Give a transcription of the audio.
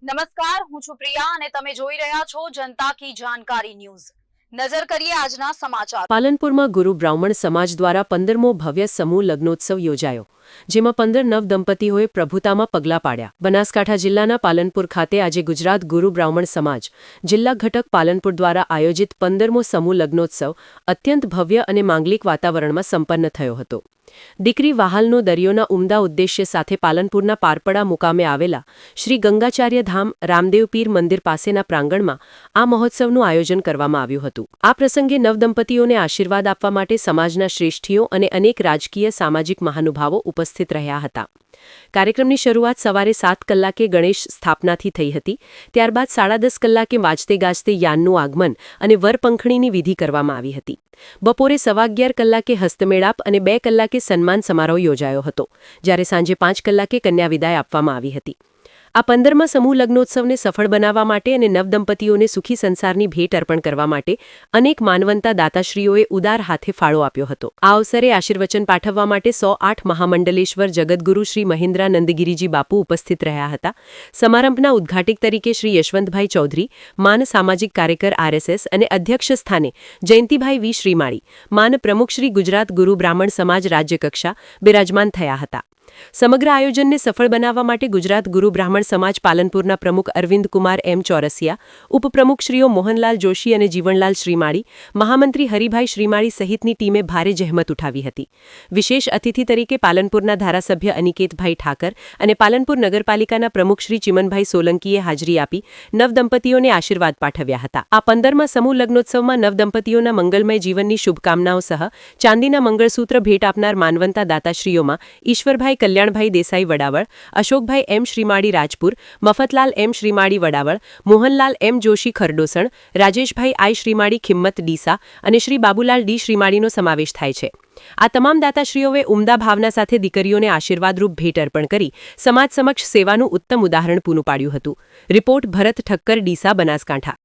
નમસ્કાર, હું છું પ્રિયા અને તમે જોઈ રહ્યા છો જનતા કી જાણકારી ન્યૂઝ। નજર કરીએ આજના સમાચાર। પાલનપુરમાં ગુરુ બ્રાહ્મણ સમાજ દ્વારા 15મો ભવ્ય સમૂહ લગ્નોત્સવ યોજાયો, જેમાં 15 નવ દંપતીઓએ પ્રભુતામાં પગલાં પાડ્યા। બનાસકાંઠા જિલ્લાના પાલનપુર ખાતે આજે ગુજરાત ગુરુ બ્રાહ્મણ સમાજ જિલ્લા ઘટક પાલનપુર દ્વારા આયોજિત 15મો સમૂહ લગ્નોત્સવ અત્યંત ભવ્ય અને માંગલિક વાતાવરણમાં સંપન્ન થયો હતો। દીકરી વહાલનો દરિયોના ઉમદા ઉદ્દેશ્ય સાથે પાલનપુરના પારપડા મુકામે આવેલા શ્રી ગંગાચાર્ય ધામ રામદેવ પીર મંદિર પાસેના પ્રાંગણમાં આ મહોત્સવનું આયોજન કરવામાં આવ્યું હતું। આ પ્રસંગે નવદંપતીઓને આશીર્વાદ આપવા માટે સમાજના શ્રેષ્ઠીઓ અને અનેક રાજકીય સામાજિક મહાનુભાવો ઉપસ્થિત રહ્યા હતા। કાર્યક્રમની શરૂઆત સવારે 7 કલાકે ગણેશ સ્થાપનાથી થઈ હતી। ત્યારબાદ 10:30 કલાકે વાજતે ગાજતે યાનનું આગમન અને વરપંખણીની વિધિ કરવામાં આવી હતી। બપોરે 11:15 કલાકે હસ્તમેળાપ અને 2 કલાકે સન્માન સમારોહ યોજાયો હતો, જ્યારે સાંજે 5 કલાકે કન્યા વિદાય આપવામાં આવી હતી। આ 15મા સમૂહ લગ્નોત્સવને સફળ બનાવવા માટે અને નવદંપતીઓને સુખી સંસારની ભેટ અર્પણ કરવા માટે અનેક માનવંતા દાતાશ્રીઓએ ઉદાર હાથે ફાળો આપ્યો હતો। આ અવસરે આશીર્વચન પાઠવવા માટે 108 મહામંડલેશ્વર જગતગુરુ શ્રી મહેન્દ્રાનંદગીરીજી બાપુ ઉપસ્થિત રહ્યા હતા। સમારંભના ઉદ્ઘાટક તરીકે શ્રી યશવંતભાઈ ચૌધરી, માન સામાજિક કાર્યકર RSS અને અધ્યક્ષ સ્થાને જયંતિભાઈ વી શ્રીમાળી, માન પ્રમુખ શ્રી ગુજરાત ગુરુ બ્રાહ્મણ સમાજ રાજ્યકક્ષા બિરાજમાન થયા હતા। સમગ્ર આયોજનને સફળ બનાવવા માટે ગુજરાત ગુરુ બ્રાહ્મણ સમાજ પાલનપુરના પ્રમુખ અરવિંદ કુમાર M ચોરસિયા, ઉપપ્રમુખ શ્રીઓ મોહનલાલ જોશી અને જીવણલાલ શ્રીમાળી, મહામંત્રી હરિભાઈ શ્રીમાળી સહિતની ટીમે ભારે જહેમત ઉઠાવી હતી। વિશેષ અતિથિ તરીકે પાલનપુરના ધારાસભ્ય અનિકેતભાઈ ઠાકર અને પાલનપુર નગરપાલિકાના પ્રમુખ શ્રી ચિમનભાઈ સોલંકીએ હાજરી આપી નવદંપતીઓને આશીર્વાદ પાઠવ્યા હતા। આ 15મા સમૂહ લગ્નોત્સવમાં નવદંપતીઓના મંગલમય જીવનની શુભકામનાઓ સહ ચાંદીના મંગળસૂત્ર ભેટ આપનાર માનવંતા દાતાશ્રીઓમાં ઈશ્વરભાઈ કલ્યાણભાઈ દેસાઈ વડાવળ, અશોકભાઈ M Shrimali Rajpur, Mafatlal M Shrimali વડાવળ, Mohanlal M Joshi ખરડોસણ, Rajeshbhai I Shrimali ખિમ્મત Deesa અને શ્રી બાબુલાલ D શ્રીમાળીનો સમાવેશ થાય છે। આ તમામ દાતાશ્રીઓએ ઉમદા ભાવના સાથે દીકરીઓને આશીર્વાદરૂપ ભેટ અર્પણ કરી સમાજ સમક્ષ સેવાનું ઉત્તમ ઉદાહરણ પૂરું પાડ્યું હતું। રિપોર્ટ ભરત ઠક્કર, ડીસા, બનાસકાંઠા।